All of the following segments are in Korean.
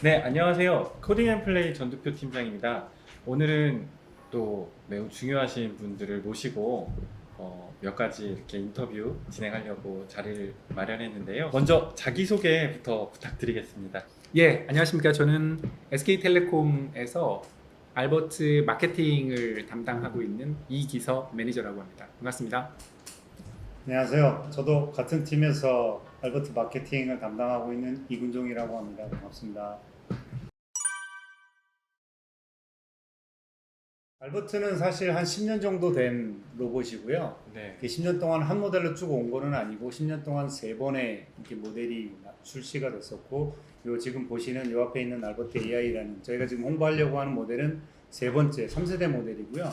네, 안녕하세요. 코딩 앤 플레이 전두표 팀장입니다. 오늘은 또 매우 중요하신 분들을 모시고 몇 가지 이렇게 인터뷰 진행하려고 자리를 마련했는데요. 먼저 자기소개부터 부탁드리겠습니다. 예, 안녕하십니까. 저는 SK텔레콤에서 알버트 마케팅을 담당하고 있는 이기서 매니저라고 합니다. 반갑습니다. 안녕하세요. 저도 같은 팀에서 알버트 마케팅을 담당하고 있는 이군종이라고 합니다. 반갑습니다. 알버트는 사실 한 10년 정도 된 로봇이고요. 네. 10년 동안 한 모델로 쭉 온 거는 아니고 10년 동안 3번의 이렇게 모델이 출시가 됐었고, 요 지금 보시는 요 앞에 있는 알버트 AI라는 저희가 지금 홍보하려고 하는 모델은 세 번째 3세대 모델이고요.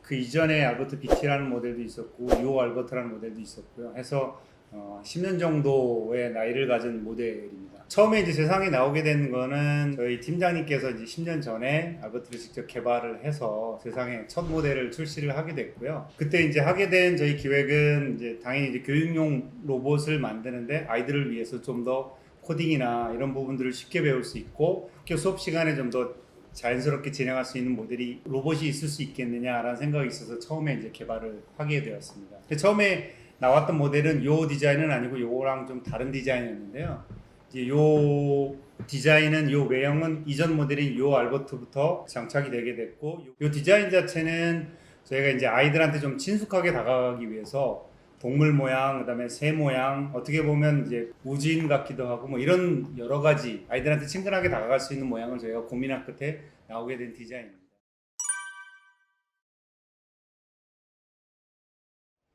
그 이전에 알버트 BT라는 모델도 있었고 요 알버트라는 모델도 있었고요. 해서 10년 정도의 나이를 가진 모델입니다. 처음에 이제 세상에 나오게 된 거는 저희 팀장님께서 이제 10년 전에 알버트를 직접 개발을 해서 세상에 첫 모델을 출시를 하게 됐고요. 그때 이제 하게 된 저희 기획은 이제 당연히 이제 교육용 로봇을 만드는데 아이들을 위해서 좀 더 코딩이나 이런 부분들을 쉽게 배울 수 있고 학교 수업 시간에 좀 더 자연스럽게 진행할 수 있는 모델이 로봇이 있을 수 있겠느냐라는 생각이 있어서 처음에 이제 개발을 하게 되었습니다. 근데 처음에 나왔던 모델은 요 디자인은 아니고 요거랑 좀 다른 디자인이었는데요. 이제 요 디자인은 요 외형은 이전 모델인 요 알버트부터 장착이 되게 됐고, 요 디자인 자체는 저희가 이제 아이들한테 좀 친숙하게 다가가기 위해서 동물 모양, 그다음에 새 모양, 어떻게 보면 이제 우주인 같기도 하고 뭐 이런 여러 가지 아이들한테 친근하게 다가갈 수 있는 모양을 저희가 고민한 끝에 나오게 된 디자인입니다.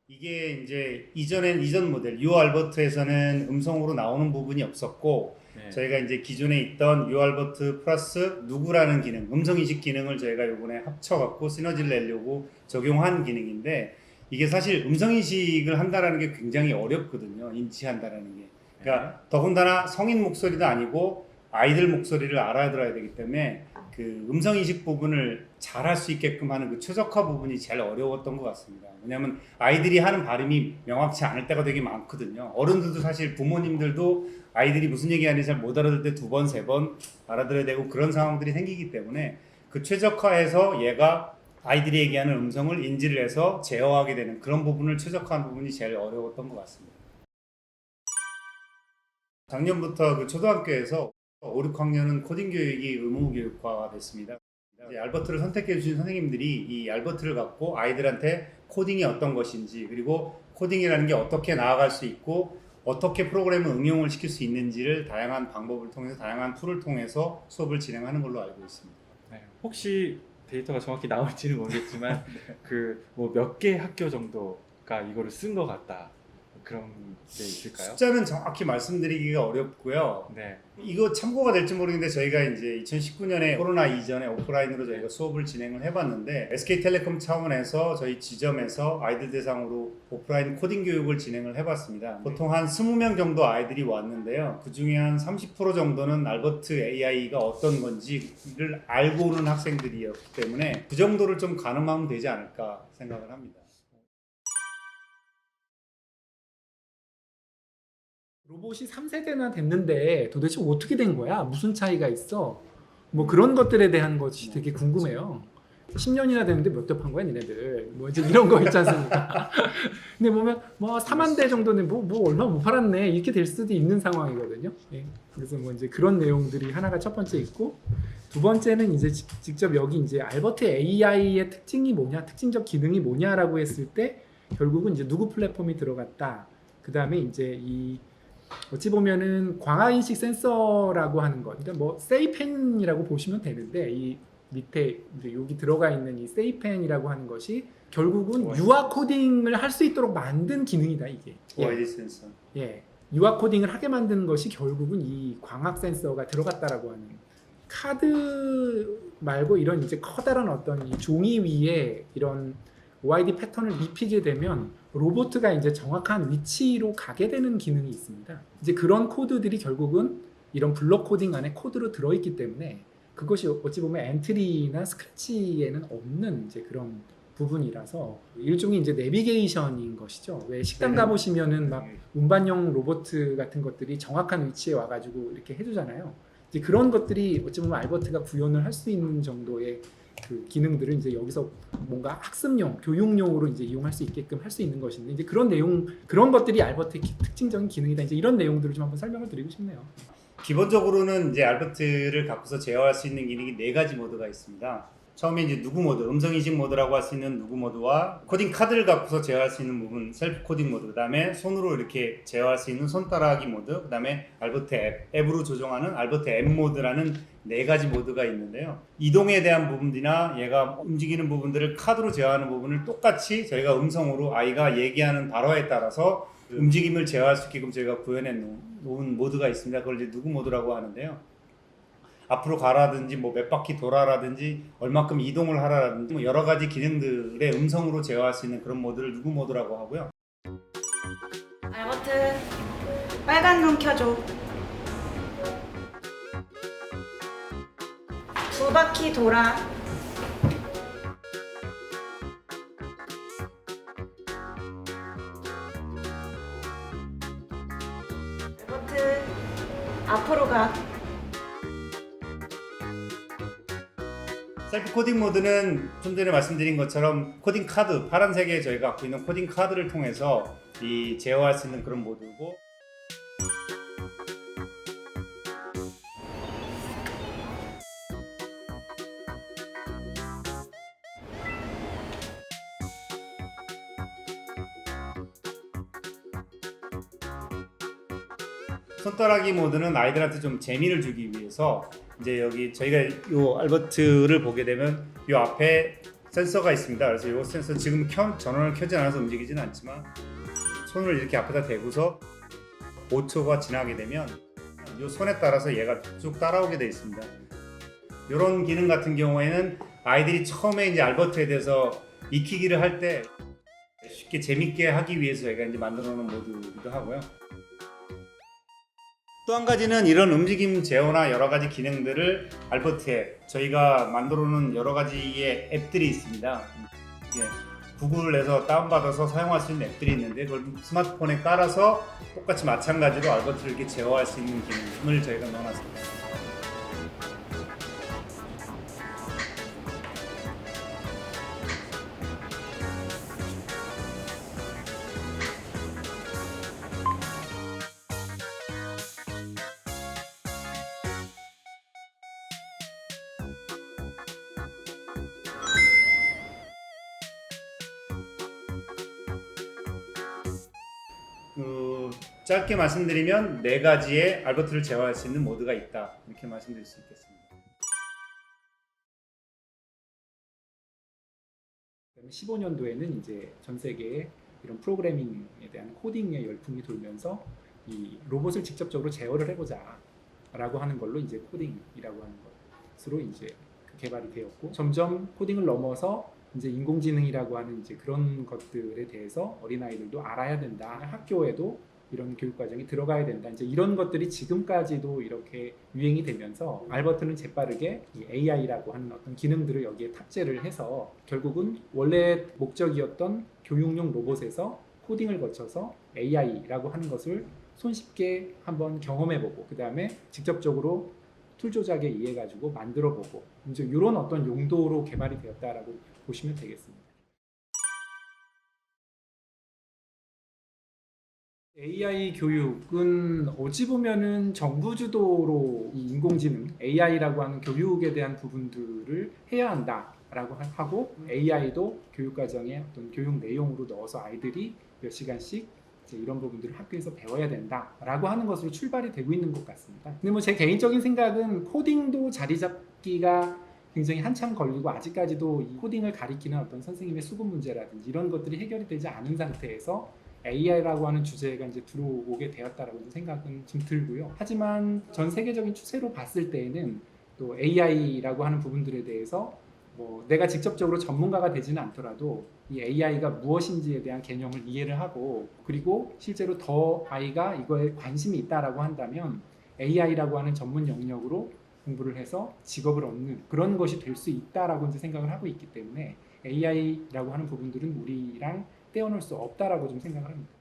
이게 이제 이전 모델 유 알버트에서는 음성으로 나오는 부분이 없었고, 네. 저희가 이제 기존에 있던 유 알버트 플러스 누구라는 기능, 음성 인식 기능을 저희가 이번에 합쳐갖고 시너지를 내려고 적용한 기능인데, 이게 사실 음성 인식을 한다라는 게 굉장히 어렵거든요. 인지한다라는 게. 그러니까 더군다나 성인 목소리도 아니고 아이들 목소리를 알아들어야 되기 때문에 그 음성 인식 부분을 잘 할 수 있게끔 하는 그 최적화 부분이 제일 어려웠던 것 같습니다. 왜냐하면 아이들이 하는 발음이 명확치 않을 때가 되게 많거든요. 어른들도 사실 부모님들도 아이들이 무슨 얘기하는지 잘 못 알아들 때 2번, 3번 알아들어야 되고 그런 상황들이 생기기 때문에 그 최적화해서 얘가 아이들이 얘기하는 음성을 인지를 해서 제어하게 되는 그런 부분을 최적화한 부분이 제일 어려웠던 것 같습니다. 작년부터 그 초등학교에서 5, 6학년은 코딩 교육이 의무 교육화가 됐습니다. 이제 알버트를 선택해 주신 선생님들이 이 알버트를 갖고 아이들한테 코딩이 어떤 것인지, 그리고 코딩이라는 게 어떻게 나아갈 수 있고 어떻게 프로그램을 응용을 시킬 수 있는지를 다양한 방법을 통해서, 다양한 툴을 통해서 수업을 진행하는 걸로 알고 있습니다. 네. 혹시 데이터가 정확히 나올지는 모르겠지만 그 뭐 몇 개 학교 정도가 이거를 쓴 것 같다, 그런 게 있을까요? 숫자는 정확히 말씀드리기가 어렵고요. 네. 이거 참고가 될지 모르겠는데 저희가 이제 2019년에 코로나 이전에 오프라인으로 저희가 수업을 진행을 해봤는데, SK텔레콤 차원에서 저희 지점에서 아이들 대상으로 오프라인 코딩 교육을 진행을 해봤습니다. 보통 한 20명 정도 아이들이 왔는데요. 그 중에 한 30% 정도는 알버트 AI가 어떤 건지를 알고 오는 학생들이었기 때문에 그 정도를 좀 가늠하면 되지 않을까 생각을 합니다. 로봇이 3세대나 됐는데 도대체 어떻게 된 거야? 무슨 차이가 있어? 뭐 그런 것들에 대한 것이 되게 궁금해요. 10년이나 됐는데 몇 대 판 거야, 니네들? 뭐 이제 이런 거 있지 않습니까? 근데 보면 뭐 4만 대 정도는 뭐 얼마 못 팔았네 이렇게 될 수도 있는 상황이거든요. 예. 그래서 뭐 이제 그런 내용들이 하나가 첫 번째 있고, 두 번째는 이제 직접 여기 이제 알버트 AI의 특징이 뭐냐, 특징적 기능이 뭐냐라고 했을 때 결국은 이제 누구 플랫폼이 들어갔다. 그 다음에 이제 이 어찌 보면은 광화인식 센서라고 하는 것, 그러니까 뭐 세이펜이라고 보시면 되는데, 이 밑에 이제 여기 들어가 있는 이 세이펜이라고 하는 것이 결국은 유아 코딩을 할 수 있도록 만든 기능이다, 이게. OID 센서. 예, 유아 코딩을 하게 만든 것이 결국은 이 광학 센서가 들어갔다라고 하는. 카드 말고 이런 이제 커다란 어떤 이 종이 위에 이런 OID 패턴을 입히게 되면 로봇가 이제 정확한 위치로 가게 되는 기능이 있습니다. 이제 그런 코드들이 결국은 이런 블록 코딩 안에 코드로 들어있기 때문에 그것이 어찌 보면 엔트리나 스크래치에는 없는 이제 그런 부분이라서 일종의 이제 내비게이션인 것이죠. 왜 식당 가보시면은 막 운반용 로봇 같은 것들이 정확한 위치에 와가지고 이렇게 해주잖아요. 이제 그런 것들이 어찌 보면 알버트가 구현을 할 수 있는 정도의 그 기능들을 이제 여기서 뭔가 학습용, 교육용으로 이제 이용할 수 있게끔 할 수 있는 것인데 이제 그런 내용, 그런 것들이 알버트의 특징적인 기능이다. 이제 이런 내용들을 좀 한번 설명을 드리고 싶네요. 기본적으로는 이제 알버트를 갖고서 제어할 수 있는 기능이 네 가지 모드가 있습니다. 처음에 이제 누구 모드, 음성 인식 모드라고 할 수 있는 누구 모드와 코딩 카드를 갖고서 제어할 수 있는 부분 셀프 코딩 모드, 그다음에 손으로 이렇게 제어할 수 있는 손 따라하기 모드, 그다음에 알버트 앱으로 조정하는 알버트 앱 모드라는 네 가지 모드가 있는데요. 이동에 대한 부분이나 얘가 움직이는 부분들을 카드로 제어하는 부분을 똑같이 저희가 음성으로 아이가 얘기하는 발화에 따라서 움직임을 제어할 수 있게끔 저희가 구현해 놓은 모드가 있습니다. 그걸 이제 누구 모드라고 하는데요. 앞으로 가라든지 뭐 몇 바퀴 돌아라든지 얼마큼 이동을 하라든지 뭐 여러 가지 기능들의 음성으로 제어할 수 있는 그런 모드를 누구 모드라고 하고요. 알버트, 빨간 눈 켜줘. 두 바퀴 돌아. 알버트, 앞으로 가. 셀프 코딩 모드는 좀 전에 말씀드린 것처럼 코딩 카드, 파란색에 저희가 갖고 있는 코딩 카드를 통해서 이 제어할 수 있는 그런 모드고, 손가락이 모드는 아이들한테 좀 재미를 주기 위해서 이제 여기 저희가 요 알버트를 보게 되면 요 앞에 센서가 있습니다. 그래서 요 센서 지금 전원을 켜지 않아서 움직이지는 않지만 손을 이렇게 앞에다 대고서 5초가 지나게 되면 요 손에 따라서 얘가 쭉 따라오게 되어 있습니다. 이런 기능 같은 경우에는 아이들이 처음에 이제 알버트에 대해서 익히기를 할 때 쉽게 재밌게 하기 위해서 저희가 이제 만들어 놓은 모드이기도 하고요. 또 한 가지는 이런 움직임 제어나 여러 가지 기능들을 알버트 앱, 저희가 만들어 놓은 여러 가지의 앱들이 있습니다. 구글에서 다운받아서 사용할 수 있는 앱들이 있는데 그걸 스마트폰에 깔아서 똑같이 마찬가지로 알버트를 이렇게 제어할 수 있는 기능을 저희가 넣어놨습니다. 짧게 말씀드리면 네 가지의 알버트를 제어할 수 있는 모드가 있다, 이렇게 말씀드릴 수 있겠습니다. 15년도에는 이제 전 세계에 이런 프로그래밍에 대한 코딩의 열풍이 돌면서 이 로봇을 직접적으로 제어를 해보자라고 하는 걸로 이제 코딩이라고 하는 것으로 이제 개발이 되었고, 점점 코딩을 넘어서 이제 인공지능이라고 하는 이제 그런 것들에 대해서 어린아이들도 알아야 된다. 학교에도 이런 교육 과정이 들어가야 된다. 이제 이런 것들이 지금까지도 이렇게 유행이 되면서 알버트는 재빠르게 이 AI라고 하는 어떤 기능들을 여기에 탑재를 해서 결국은 원래 목적이었던 교육용 로봇에서 코딩을 거쳐서 AI라고 하는 것을 손쉽게 한번 경험해보고 그 다음에 직접적으로 툴 조작에 의해가지고 만들어보고 이제 이런 어떤 용도로 개발이 되었다라고 보시면 되겠습니다. AI 교육은 어찌 보면은 정부 주도로 이 인공지능 AI라고 하는 교육에 대한 부분들을 해야 한다라고 하고 AI도 교육 과정에 어떤 교육 내용으로 넣어서 아이들이 몇 시간씩 이제 이런 부분들을 학교에서 배워야 된다라고 하는 것으로 출발이 되고 있는 것 같습니다. 근데 뭐 제 개인적인 생각은 코딩도 자리 잡기가 굉장히 한참 걸리고 아직까지도 이 코딩을 가리키는 어떤 선생님의 수급 문제라든지 이런 것들이 해결이 되지 않은 상태에서 AI라고 하는 주제가 이제 들어오게 되었다라고 생각은 좀 들고요. 하지만 전 세계적인 추세로 봤을 때에는 또 AI라고 하는 부분들에 대해서 뭐 내가 직접적으로 전문가가 되지는 않더라도 이 AI가 무엇인지에 대한 개념을 이해를 하고 그리고 실제로 더 아이가 이거에 관심이 있다라고 한다면 AI라고 하는 전문 영역으로 공부를 해서 직업을 얻는 그런 것이 될 수 있다라고 이제 생각을 하고 있기 때문에 AI라고 하는 부분들은 우리랑 떼어놓을 수 없다라고 좀 생각을 합니다.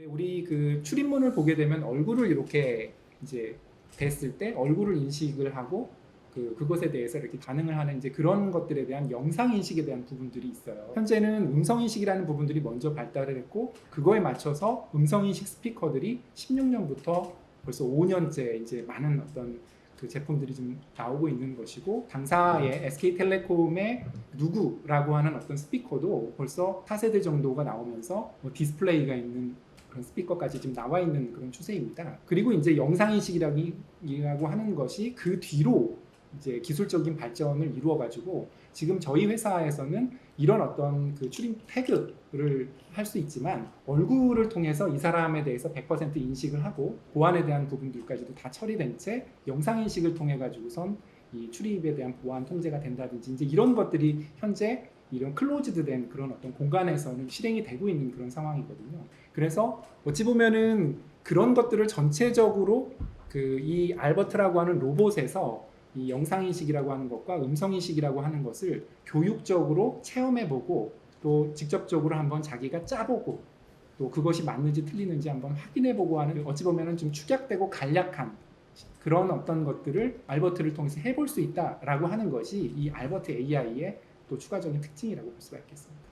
우리 그 출입문을 보게 되면 얼굴을 이렇게 이제 댔을 때 얼굴을 인식을 하고 그것에 대해서 이렇게 반응을 하는 이제 그런 것들에 대한 영상 인식에 대한 부분들이 있어요. 현재는 음성 인식이라는 부분들이 먼저 발달을 했고 그거에 맞춰서 음성 인식 스피커들이 16년부터 벌써 5년째 이제 많은 어떤 그 제품들이 좀 나오고 있는 것이고 당사의 SK텔레콤의 누구라고 하는 어떤 스피커도 벌써 4세대 정도가 나오면서 뭐 디스플레이가 있는 그런 스피커까지 지금 나와 있는 그런 추세입니다. 그리고 이제 영상 인식이라고 하는 것이 그 뒤로 이제 기술적인 발전을 이루어 가지고 지금 저희 회사에서는 이런 어떤 그 출입 태그를 할 수 있지만 얼굴을 통해서 이 사람에 대해서 100% 인식을 하고 보안에 대한 부분들까지도 다 처리된 채 영상 인식을 통해 가지고선 이 출입에 대한 보안 통제가 된다든지 이제 이런 것들이 현재 이런 클로즈드된 그런 어떤 공간에서는 실행이 되고 있는 그런 상황이거든요. 그래서 어찌 보면은 그런 것들을 전체적으로 그 이 알버트라고 하는 로봇에서 이 영상인식이라고 하는 것과 음성인식이라고 하는 것을 교육적으로 체험해보고 또 직접적으로 한번 자기가 짜보고 또 그것이 맞는지 틀리는지 한번 확인해보고 하는 어찌 보면은 좀 축약되고 간략한 그런 어떤 것들을 알버트를 통해서 해볼 수 있다라고 하는 것이 이 알버트 AI의 또 추가적인 특징이라고 볼 수가 있겠습니다.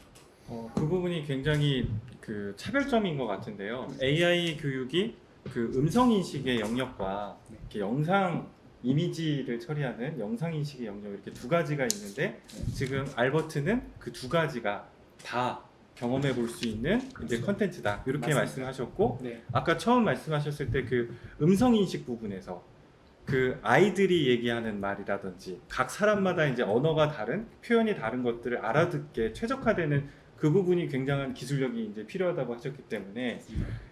그 부분이 굉장히 그 차별점인 것 같은데요. AI 교육이 그 음성 인식의 영역과 이렇게 영상 이미지를 처리하는 영상 인식의 영역 이렇게 두 가지가 있는데 지금 알버트는 그 두 가지가 다 경험해 볼 수 있는 이제 컨텐츠다 이렇게 맞습니다. 말씀하셨고 네. 아까 처음 말씀하셨을 때 그 음성 인식 부분에서 그 아이들이 얘기하는 말이라든지 각 사람마다 이제 언어가 다른 표현이 다른 것들을 알아듣게 최적화되는 그 부분이 굉장한 기술력이 이제 필요하다고 하셨기 때문에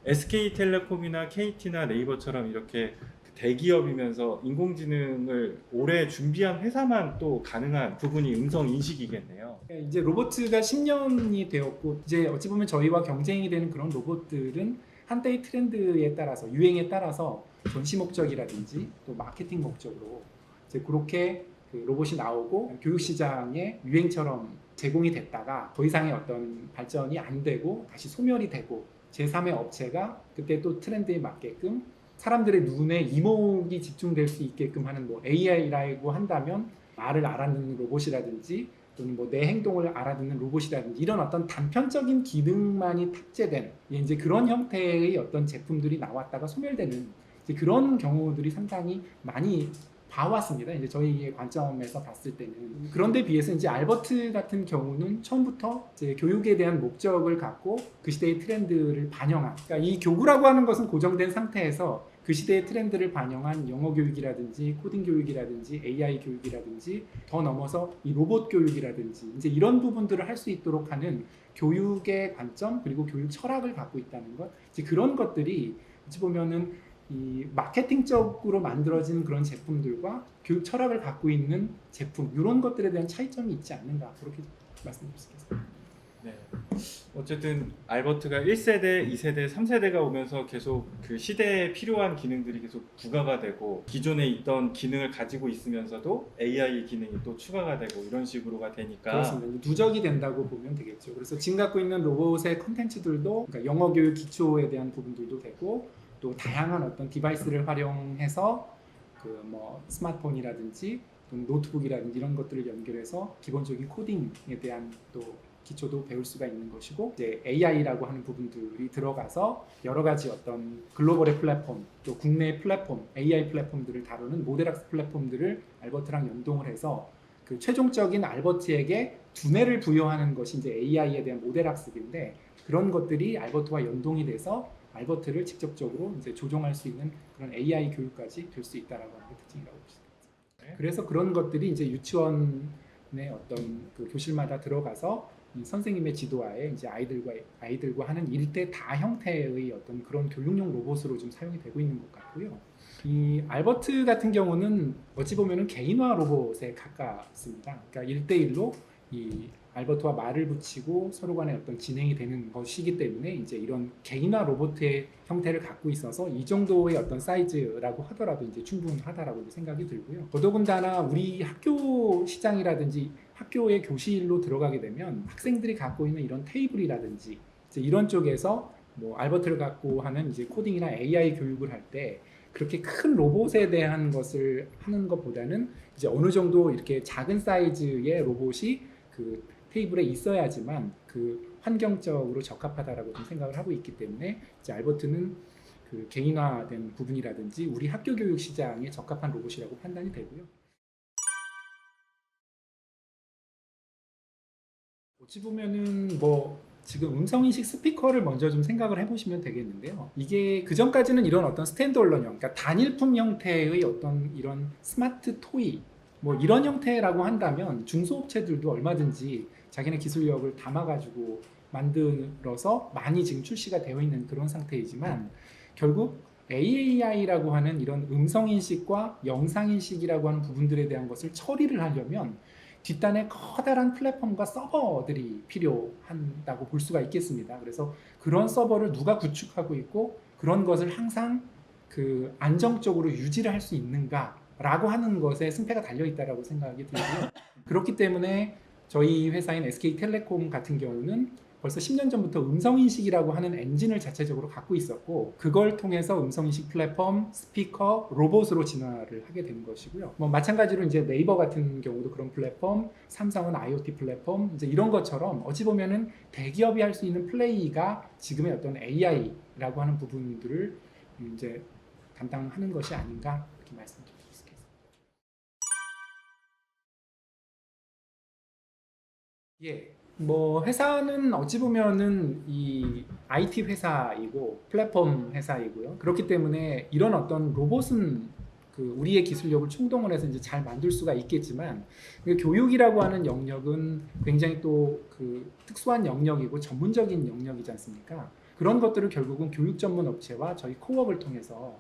SK텔레콤이나 KT나 네이버처럼 이렇게 대기업이면서 인공지능을 오래 준비한 회사만 또 가능한 부분이 음성 인식이겠네요. 이제 로봇가 10년이 되었고 이제 어찌 보면 저희와 경쟁이 되는 그런 로봇들은 한때의 트렌드에 따라서 유행에 따라서 전시 목적이라든지 또 마케팅 목적으로 이제 그렇게 그 로봇이 나오고 교육 시장에 유행처럼 제공이 됐다가 더 이상의 어떤 발전이 안 되고 다시 소멸이 되고 제3의 업체가 그때 또 트렌드에 맞게끔 사람들의 눈에 이목이 집중될 수 있게끔 하는 뭐 AI라고 한다면 말을 알아듣는 로봇이라든지 또는 뭐 내 행동을 알아듣는 로봇이라든지 이런 어떤 단편적인 기능만이 탑재된 이제 그런 형태의 어떤 제품들이 나왔다가 소멸되는 이제 그런 경우들이 상당히 많이 봐왔습니다. 이제 저희의 관점에서 봤을 때는 그런데 비해서 이제 알버트 같은 경우는 처음부터 이제 교육에 대한 목적을 갖고 그 시대의 트렌드를 반영한 그러니까 이 교구라고 하는 것은 고정된 상태에서 그 시대의 트렌드를 반영한 영어 교육이라든지 코딩 교육이라든지 AI 교육이라든지 더 넘어서 이 로봇 교육이라든지 이제 이런 부분들을 할 수 있도록 하는 교육의 관점 그리고 교육 철학을 갖고 있다는 것 이제 그런 것들이 어찌 보면은 이 마케팅적으로 만들어진 그런 제품들과 교육 철학을 갖고 있는 제품 이런 것들에 대한 차이점이 있지 않는가 그렇게 말씀드릴 수 있겠습니다. 네. 어쨌든 알버트가 1세대, 2세대, 3세대가 오면서 계속 그 시대에 필요한 기능들이 계속 부가가 되고 기존에 있던 기능을 가지고 있으면서도 AI 기능이 또 추가가 되고 이런 식으로가 되니까 그렇습니다. 누적이 된다고 보면 되겠죠. 그래서 지금 갖고 있는 로봇의 콘텐츠들도 그러니까 영어 교육 기초에 대한 부분들도 되고 또 다양한 어떤 디바이스를 활용해서 그 뭐 스마트폰이라든지 또는 노트북이라든지 이런 것들을 연결해서 기본적인 코딩에 대한 또 기초도 배울 수가 있는 것이고 이제 AI라고 하는 부분들이 들어가서 여러 가지 어떤 글로벌의 플랫폼 또 국내의 플랫폼 AI 플랫폼들을 다루는 모델학습 플랫폼들을 알버트랑 연동을 해서 그 최종적인 알버트에게 두뇌를 부여하는 것이 이제 AI에 대한 모델학습인데 그런 것들이 알버트와 연동이 돼서 알버트를 직접적으로 이제 조종할 수 있는 그런 AI 교육까지 될 수 있다라고 하는 게 특징이라고 볼 수 있습니다. 그래서 그런 것들이 이제 유치원의 어떤 그 교실마다 들어가서 이 선생님의 지도하에 이제 아이들과 하는 1대 다 형태의 어떤 그런 교육용 로봇으로 좀 사용이 되고 있는 것 같고요. 이 알버트 같은 경우는 어찌 보면은 개인화 로봇에 가깝습니다. 그러니까 1대1로 이 알버트와 말을 붙이고 서로 간에 어떤 진행이 되는 것이기 때문에 이제 이런 개인화 로봇의 형태를 갖고 있어서 이 정도의 어떤 사이즈라고 하더라도 이제 충분하다라고 생각이 들고요. 더더군다나 우리 학교 시장이라든지 학교의 교실로 들어가게 되면 학생들이 갖고 있는 이런 테이블이라든지 이제 이런 쪽에서 뭐 알버트를 갖고 하는 이제 코딩이나 AI 교육을 할 때 그렇게 큰 로봇에 대한 것을 하는 것보다는 이제 어느 정도 이렇게 작은 사이즈의 로봇이 그 테이블에 있어야지만 그 환경적으로 적합하다라고 좀 생각을 하고 있기 때문에 이제 알버트는 그 개인화된 부분이라든지 우리 학교 교육 시장에 적합한 로봇이라고 판단이 되고요. 어찌 보면은 뭐 지금 음성인식 스피커를 먼저 좀 생각을 해보시면 되겠는데요. 이게 그 전까지는 이런 어떤 스탠드얼론형, 그러니까 단일품 형태의 어떤 이런 스마트 토이 뭐 이런 형태라고 한다면 중소업체들도 얼마든지 자기네 기술력을 담아가지고 만들어서 많이 지금 출시가 되어 있는 그런 상태이지만 결국 AAI라고 하는 이런 음성인식과 영상인식이라고 하는 부분들에 대한 것을 처리를 하려면 뒷단에 커다란 플랫폼과 서버들이 필요한다고 볼 수가 있겠습니다. 그래서 그런 서버를 누가 구축하고 있고 그런 것을 항상 그 안정적으로 유지를 할 수 있는가라고 하는 것에 승패가 달려 있다라고 생각이 들고요. 그렇기 때문에 저희 회사인 SK텔레콤 같은 경우는 벌써 10년 전부터 음성인식이라고 하는 엔진을 자체적으로 갖고 있었고 그걸 통해서 음성인식 플랫폼, 스피커, 로봇으로 진화를 하게 된 것이고요. 뭐 마찬가지로 이제 네이버 같은 경우도 그런 플랫폼, 삼성은 IoT 플랫폼 이제 이런 것처럼 어찌 보면은 대기업이 할 수 있는 플레이가 지금의 어떤 AI라고 하는 부분들을 이제 담당하는 것이 아닌가 이렇게 말씀드릴 수 있겠습니다. 예. 뭐 회사는 어찌 보면은 이 IT 회사이고 플랫폼 회사이고요. 그렇기 때문에 이런 어떤 로봇은 그 우리의 기술력을 총동원 해서 이제 잘 만들 수가 있겠지만 교육이라고 하는 영역은 굉장히 또 그 특수한 영역이고 전문적인 영역이지 않습니까? 그런 것들을 결국은 교육 전문 업체와 저희 코업을 통해서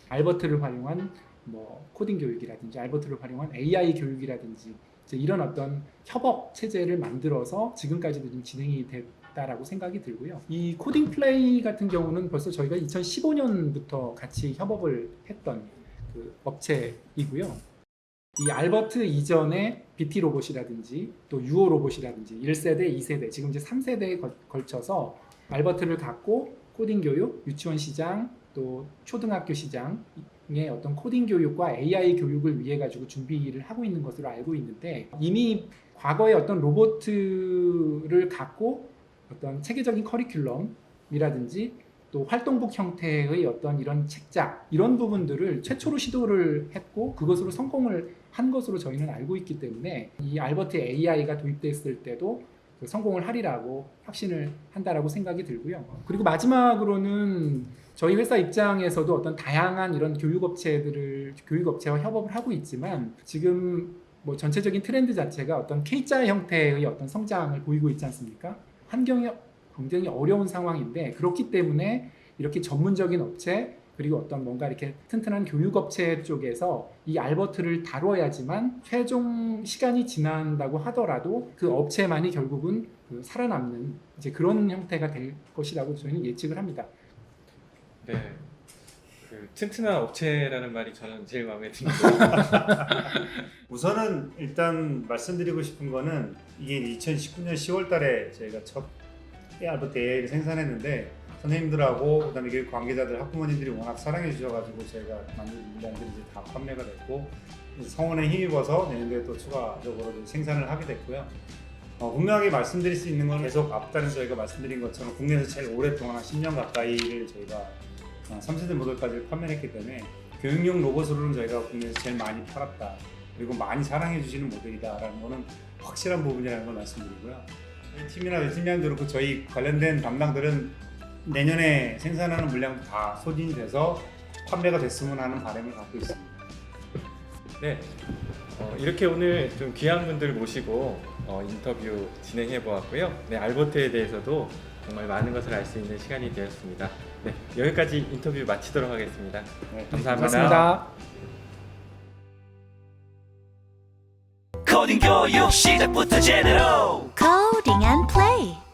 알버트를 활용한 뭐 코딩 교육이라든지 알버트를 활용한 AI 교육이라든지 이런 어떤 협업 체제를 만들어서 지금까지도 좀 진행이 됐다라고 생각이 들고요. 이 코딩 플레이 같은 경우는 벌써 저희가 2015년부터 같이 협업을 했던 그 업체이고요. 이 알버트 이전에 BT 로봇이라든지 또 유오 로봇이라든지 1세대, 2세대, 지금 이제 3세대에 걸쳐서 알버트를 갖고 코딩 교육, 유치원 시장, 또 초등학교 시장의 어떤 코딩 교육과 AI 교육을 위해 가지고 준비를 하고 있는 것으로 알고 있는데 이미 과거에 어떤 로봇을 갖고 어떤 체계적인 커리큘럼이라든지 또 활동복 형태의 어떤 이런 책자 이런 부분들을 최초로 시도를 했고 그것으로 성공을 한 것으로 저희는 알고 있기 때문에 이 알버트 AI가 도입됐을 때도 성공을 하리라고 확신을 한다라고 생각이 들고요. 그리고 마지막으로는 저희 회사 입장에서도 어떤 다양한 이런 교육업체와 협업을 하고 있지만 지금 뭐 전체적인 트렌드 자체가 어떤 K자 형태의 어떤 성장을 보이고 있지 않습니까? 환경이 굉장히 어려운 상황인데 그렇기 때문에 이렇게 전문적인 업체 그리고 어떤 뭔가 이렇게 튼튼한 교육업체 쪽에서 이 알버트를 다뤄야지만 최종 시간이 지난다고 하더라도 그 업체만이 결국은 그 살아남는 이제 그런 형태가 될 것이라고 저희는 예측을 합니다. 네, 그 튼튼한 업체라는 말이 저는 제일 마음에 드는데 우선은 일단 말씀드리고 싶은 거는 이게 2019년 10월 달에 저희가 첫 알버트 AI를 생산했는데 선생님들하고 그다음에 교육 관계자들, 학부모님들이 워낙 사랑해 주셔가지고 저희가 만든 물량들이 이제 다 판매가 됐고 성원에 힘입어서 내년도에 또 추가적으로 생산을 하게 됐고요. 분명하게 말씀드릴 수 있는 건 계속 앞단에 저희가 말씀드린 것처럼 국내에서 제일 오랫동안 한 10년 가까이를 저희가 3세대 모델까지 판매했기 때문에 교육용 로봇으로는 저희가 국내에서 제일 많이 팔았다. 그리고 많이 사랑해 주시는 모델이다라는 거는 확실한 부분이라는 걸 말씀드리고요. 저희 팀이나 팀장님도 그렇고 저희 관련된 담당들은 내년에 생산하는 물량도 다 소진이 돼서 판매가 됐으면 하는 바람을 갖고 있습니다. 네, 이렇게 오늘 좀 귀한 분들 모시고 인터뷰 진행해 보았고요. 네, 알버트에 대해서도 정말 많은 것을 알 수 있는 시간이 되었습니다. 네, 여기까지 인터뷰 마치도록 하겠습니다. 네, 감사합니다. 고맙습니다. 코딩 교육 시작부터 제대로 Coding and play.